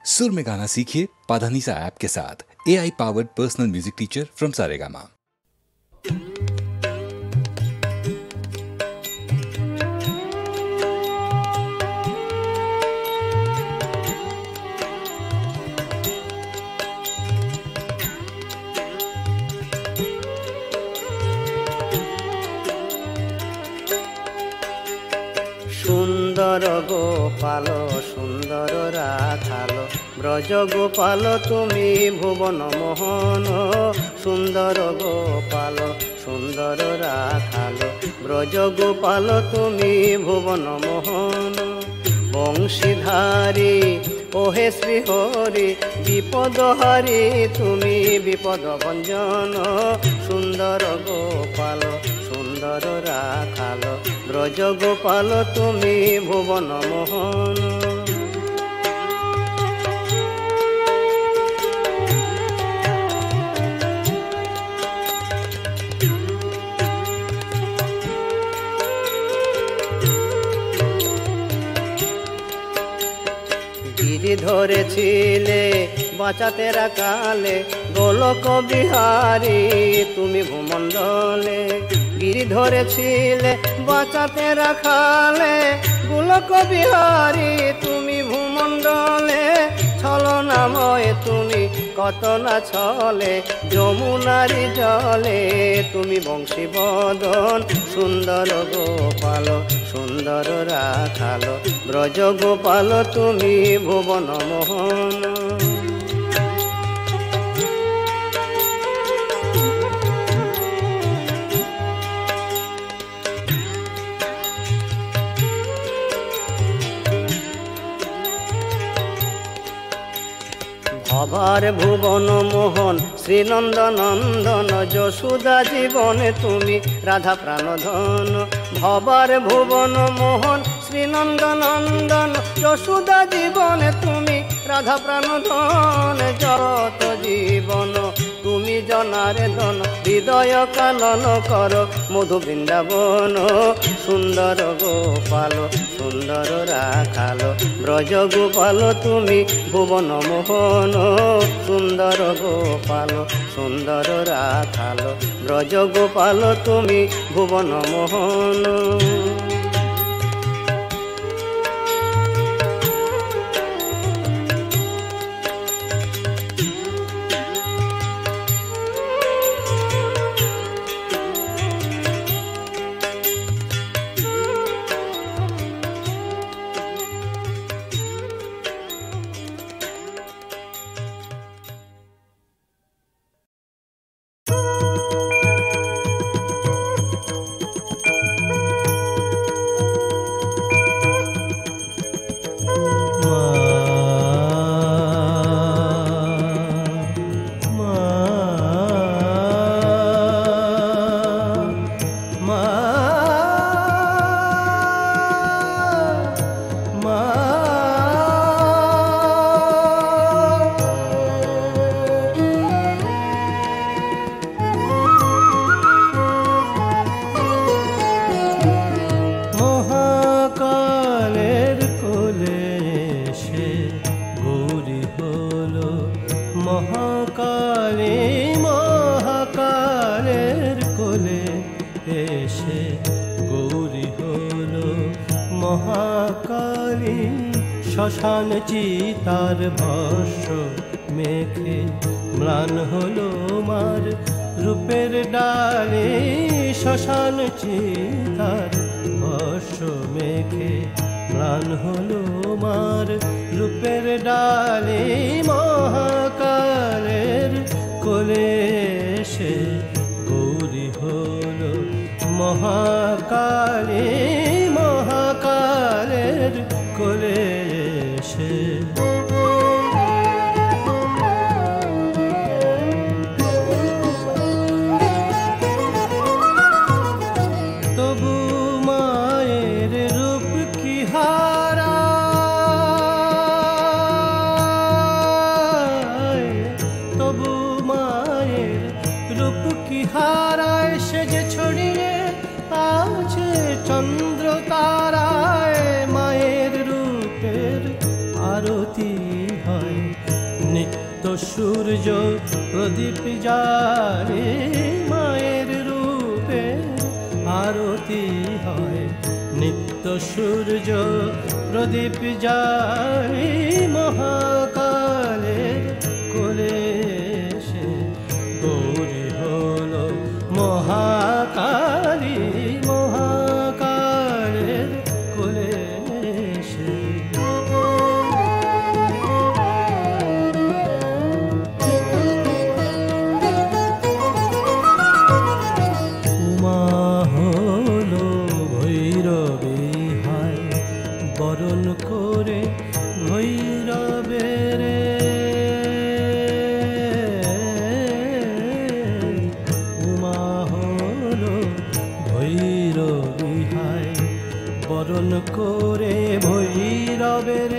सुर में गाना सीखिए पाधानीसा ऐप के साथ। AI powered personal music teacher from Saregama. সুন্দর গোপাল সুন্দর রাখাল ব্রজ গোপাল তুমি ভুবন মোহন। সুন্দর গোপাল সুন্দর রাখাল ব্রজ গোপাল তুমি ভুবন মোহন। বংশীধারী ওহে শ্রীহরি বিপদহারী তুমি বিপদ ভঞ্জন। সুন্দর গোপাল সুন্দর রাখাল ব্রজ গোপাল তুমি ভুবন মোহন। গিরি ধরেছিলে বাঁচাতে রাখালে গোলক বিহারী তুমি ভূমণ্ডলে। গিরি ধরেছিলে বাঁচাতে রাখালে গোলক বিহারী তুমি ভূমণ্ডলে। ছলনাময় তুমি কত না ছলে যমুনারি জলে তুমি বংশীবদন। সুন্দর গোপাল সুন্দর রাখাল ব্রজ গোপাল তুমি ভুবন মোহন। ভবার ভুবন মোহন শ্রীনন্দনন্দন যশোদা জীবনে তুমি রাধা প্রাণধন। ভবার ভুবন মোহন শ্রীনন্দনন্দন যশোদা জীবনে তুমি রাধা প্রাণধন। যত জীবন তুমি জনারে ধন হৃদয় কানন কর মধু বৃন্দাবন। সুন্দর গোপাল সুন্দর রাখাল ব্রজ গোপাল তুমি ভুবন মোহন। সুন্দর গোপাল সুন্দর রাখাল ব্রজ গোপাল তুমি ভুবন মোহন। শ্মশান চিতার ভস্য মেখে ম্লান হলো মার রূপের ডালে। শ্মশান চিতার ভস্য মেখে ম্লান হলো মার রূপের ডালে। মহাকালের কোলে সে গৌরী হলো মহাকালী। মহাকালের কোলে সে তবু মায়ের রূপ কি হারা। সূর্য প্রদীপ জ্বালে মায়ের রূপে আরতি হয় নিত্য সূর্য প্রদীপ জ্বালে মহাকালের কোলে সে গৌরী হলো মহাকালী মহাকালের কোলে সে উমা হলো ভৈরবী হায় বরণ করে ভৈরবের উমা হলো ভৈরবী হায় বরণ করে ভৈরবের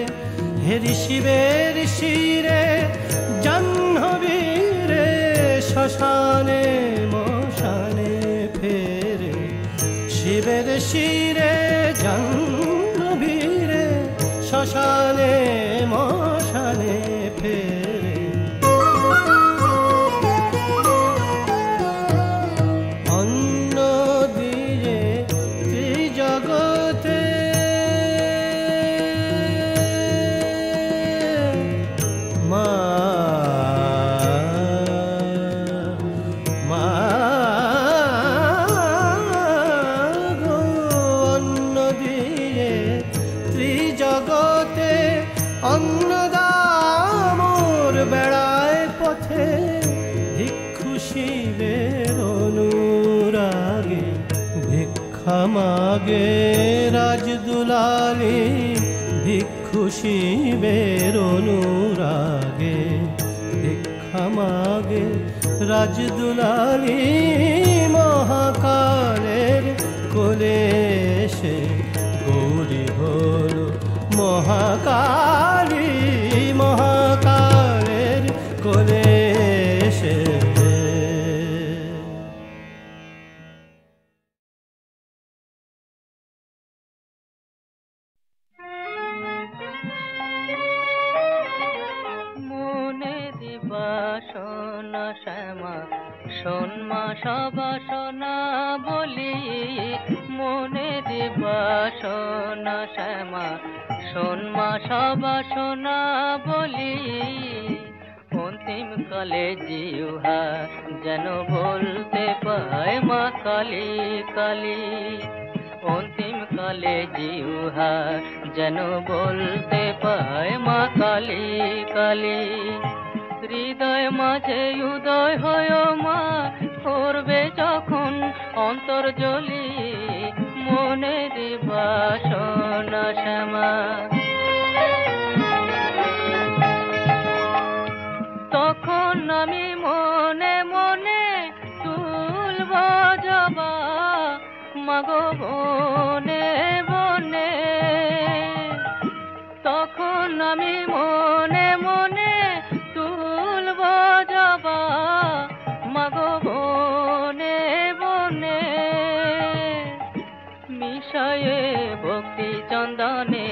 হেরি শিবের শিরে জাহ্নবীরে শ্মশানে মশানে ফেরে শিবের শিরে জাহ্নবীরে শ্মশানে মশানে ফেরে অন্ন দিয়ে ত্রিজগতে মা মা গো অন্ন দিয়ে ত্রিজগতে অন্নদামোর বেড়ায় পথে ভিক্ষু শিবের অনুরাগে ভিক্ষা মাগে রাজদুলালি ভিক্ষু শিবের অনুরাগে ভিক্ষা মাগে রাজদুলালি মহাকালের কোলে সে গৌরী হলো মহাকালী মহাকালের কোলে সে মনে দিবাসনা শ্যামা শোনমা সবাসনা বলি মনে দিবাসনা শ্যামা শোনমা সবাসনা বলি অন্তিম কালে জিহ্বা যেন বলতে পায় মা কালী কালী অন্তিম কালে জিহ্বা যেন বলতে পায় মা কালী কালী হৃদয় মাঝে উদয় হয় মা করবে যখন অন্তর্জলি মনে দিবাসনা শ্যামা তখন আমি মনে মনে তুলব জবা মাগো বনে বনে তখন আমি মনে মনে তুলব জবা মাগো বনে বনে মিশায়ে ভক্তি চন্দনে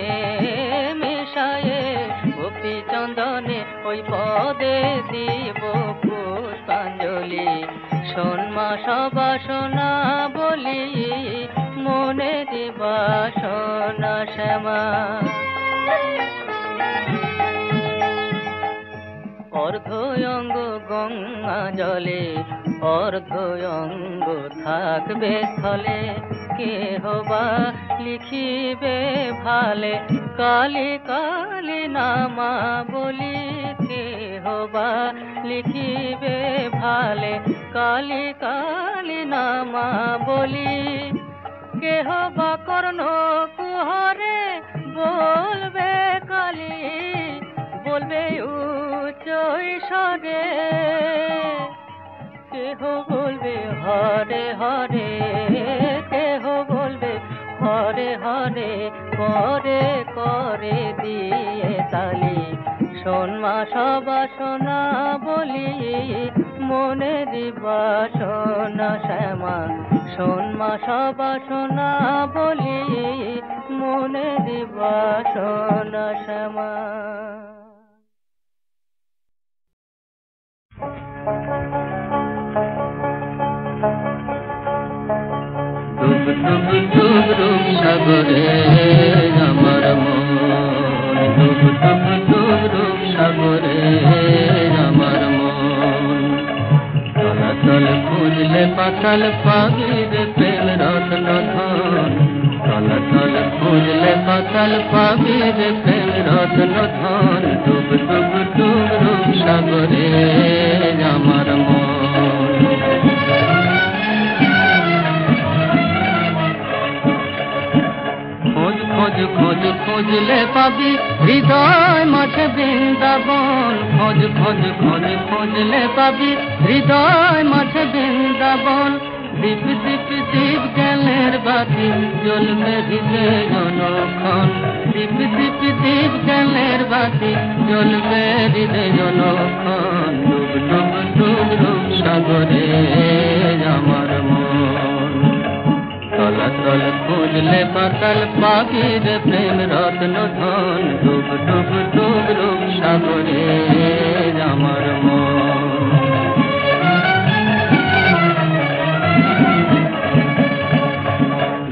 মিশায়ে ভক্তি চন্দনে ওই পদে দিব পুষ্পাঞ্জলি শোনমা সবাসনা বলি মনে দিবাসনা শ্যামা অর্ধয়ঙ্গ গঙ্গা জলে অর্ধয়ঙ্গ থাকবে স্থলে কেহ বা লিখিবে ভালে কালী কালী নামা বলি কেহ বা লিখিবে ভালে কালী কালী নামা বলি কেহ বা কর্ণ কুহরে বলবে কালী বলবে উচ্চ ঈশ্বরে কেহ বলবে হরে হরে কেহ বলবে হরে হরে করে করে দিয়ে তালি শোনমা সবাসনা বলি মনে দিবাসনা শ্যামা শোনমা সবাসনা বলি মনে দিবাসনা শ্যামা। সাগরে আমার মন, ডুব ডুব ডুব ডুব সাগরে আমার মন। তলাতল খুঁজলে পাতাল পাবি রে প্রেম রত্ন ধন, তলাতল খুঁজলে পাতাল পাবি রে প্রেম রত্ন ধন, ডুব ডুব ডুব ডুব সাগরে আমার মন। খোঁজ খোঁজ খোঁজ খুঁজলে পাবি হৃদয় মাঝে বৃন্দাবন, খোঁজ খোঁজ খোঁজ খুঁজলে পাবি হৃদয় মাঝে বৃন্দাবন। দীপ দীপ দীপ জ্ঞানের বাতি জ্বলবে হৃদয় জনক্ষণ, দীপ দীপ দীপ জ্ঞানের বাতি জ্বলবে হৃদয় জনক্ষণ, ডুব ডুব ডুব ডুব সাগরে আমার মন। তলাতল খুঁজলে পাতাল পাবি রে প্রেম রত্ন ধন, ডুব ডুব ডুব ডুব সাগরে আমার মন।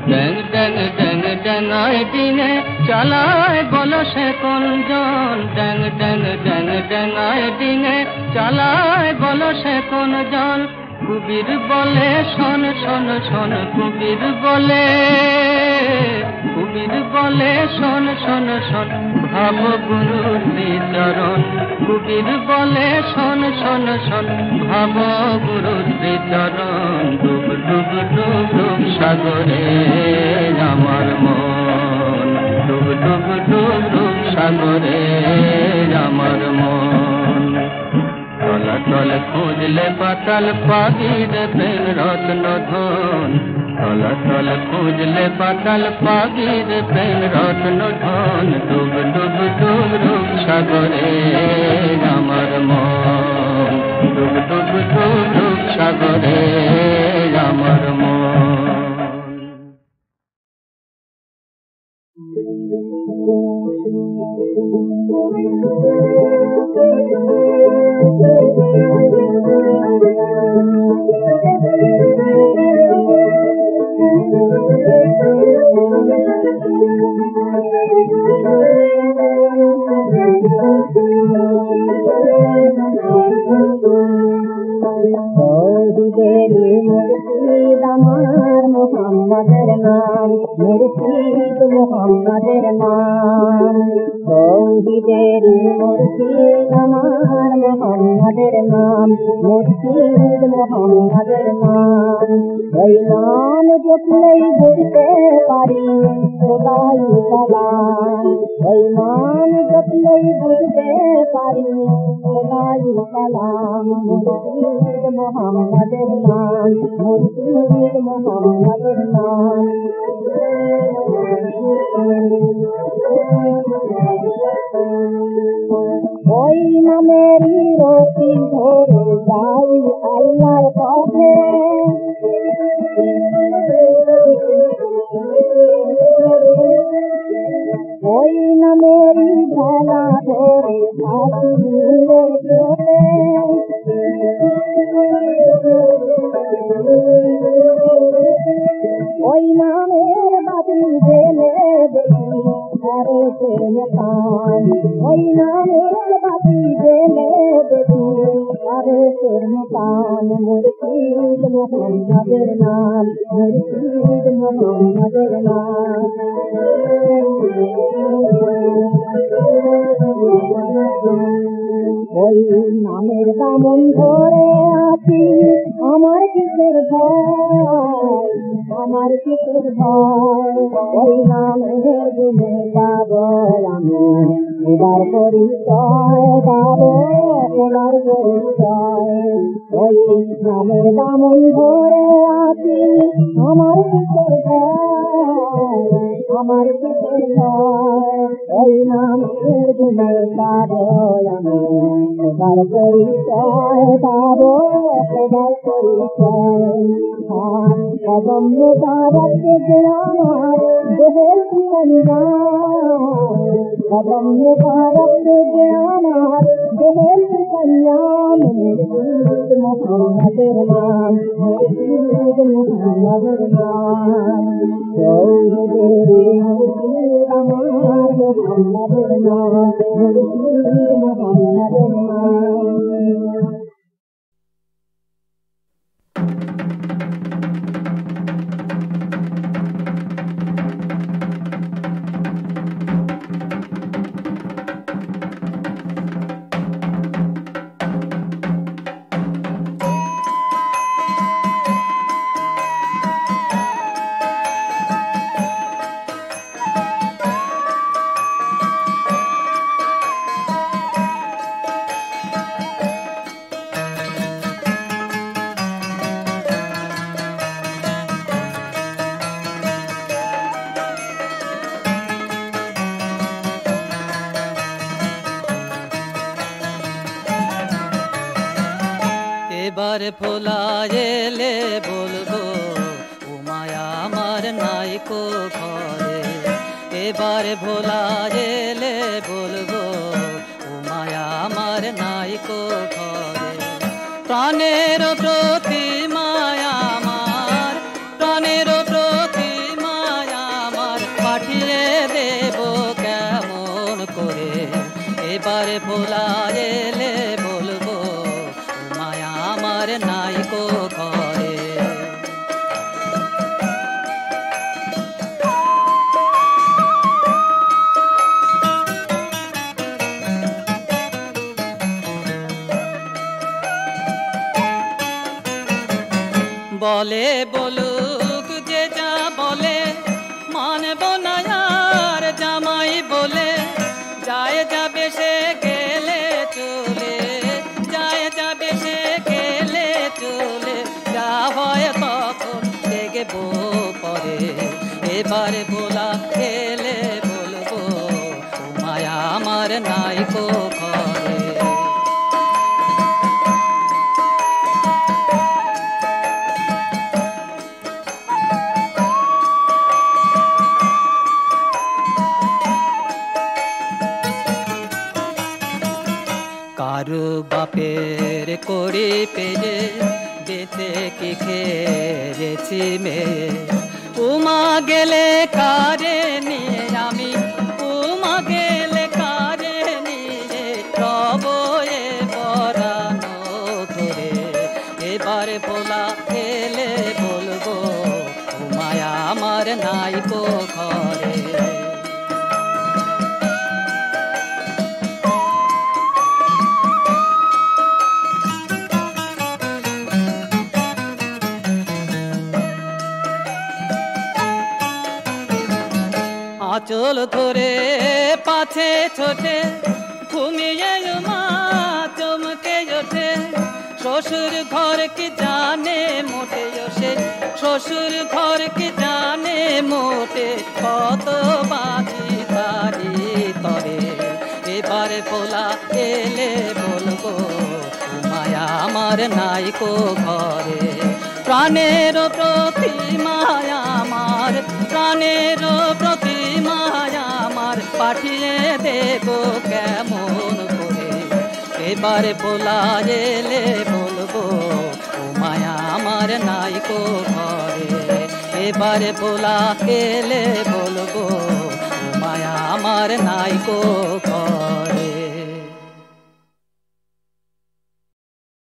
ড্যাং ড্যাং ড্যাং ড্যাঙায় দিনে চালায় বলো সে কোন জন, ড্যাং ড্যাং ড্যাং ড্যাঙায় দিনে চালায় বলো সে কোন জন। কবির বলে শোন শোন শোন, কবির বলে, কবির বলে শোন শোন শোন, ভাব গুরু শ্রীচরণ। কবির বলে শোন শোন শোন, ভাব গুরু শ্রীচরণ, ডুব ডুব ডুব ডুব সাগরে আমার মন, ডুব ডুব ডুব ডুব সাগরে আমার মন। তলাতল খুঁজলে পাতাল পাবি রে প্রেম রত্ন ধন, তলাতল খুঁজলে পাতাল পাবি রে প্রেম রত্ন ধন, ডুব ডুব ডুব ডুব সাগরে আমার মন, ডুব ডুব ডুব ডুব সাগরে আমার মন। আমার মোহাম্মদের নাম, মুর্শিদ মোহাম্মদের নাম, তৌহিদের মুর্শিদ আমার মোহাম্মদের নাম, মুর্শিদ মোহাম্মদের নাম। ওই নাম জপলেই বুঝতে পারি খোদাই কালাম, ওই নাম জপলেই বুঝতে পারি খোদাই কালাম। মুর্শিদ মোহাম্মদের নাম, মুর্শিদ মোহাম্মদের নাম। ওই নামেরই রতি ধরে যাই আল্লাহর পথে, ওই নামেরই ভেলা ধরে থাকি নীলের চোটে। ওই নামের বাতি জেলে দেখি আরে প্রেম পান, ওই নামের বাতি জেলে দেখি আরে প্রেম পান। মুর্শিদ মোহাম্মদের নাম, মুর্শিদ মোহাম্মদের নাম। ওই নামের দামন ধরে আছি আমার কিসের ভয়, আমার কিসের ভয়। ওই নামের দিনে পাবো আমি এবার পরিচয়, পাবো এবার পরিচয়। ওই নামের দামন ধরে আছি আমার কিসের ভয়, আমার কিসের ভয়। ওই নামের দিনে পাবো আমি এবার পরিচয়, পাবো এবার পরিচয়। কদম মুবারক যে আমার দেহের কল্যাণ, কদম মুবারক যে আমার দেহের কল্যাণ। মুর্শিদ মোহাম্মদের নাম, মুর্শিদ মোহাম্মদের নাম, চৌধুরী মুর্শিদ আমার মোহাম্মদের নাম, মুর্শিদ মোহাম্মদের নাম। এবার ভোলা এলে বলবো ও মায়া আমার নাইকো ঘরে, এবার ভোলা এলে বলবো ও মায়া আমার নাইকো ঘরে। প্রাণের প্রতি মায়া আমার, প্রাণের প্রতি মায়া আমার পাঠিয়ে দেব কেমন করে, এবার ভোলা এলে বলবো আমার নাইকো ঘরে। বলে বলুক যে যা বলে, মানব না আর জামাই বলে, যায় যাবে সে গেলে চলে, যায় যাবে সে গেলে চলে, যা হয় তখন দেখবো পরে, এবার ভোলা গেলে বলবো ও মায়া আমার নাইকো ঘরে। কারু বাপের করি পেয়ে বেঁচে কি খেয়েছি মেয়ে, উমা গেলে কারে নিয়ে আমি, উমা গেলে কারে নিয়ে রব এ পরানো ধরে, এবার ভোলা গেলে বলবো ও মায়া আমার নাইকো ঘরে। আঁচল ধরে পাছে ছোটে ঘুমিয়ে মা চমকে ওঠে, শ্বশুর ঘর কি জানে মোটে সে, শ্বশুর ঘর কি জানে মোটে, কত বাজি তারি তরে, এবার ভোলা এলে বলবো ও মায়া আমার নাইকো ঘরে। প্রাণের প্রতি মায়া আমার, প্রাণের প্রতি মায়া আমার পাঠিয়ে দেব কেমন করে, এবার ভোলা এলে বলবো ও মায়া আমার নাইকো ঘরে, এবার ভোলা এলে বলবো ও মায়া আমার নাইকো ঘরে।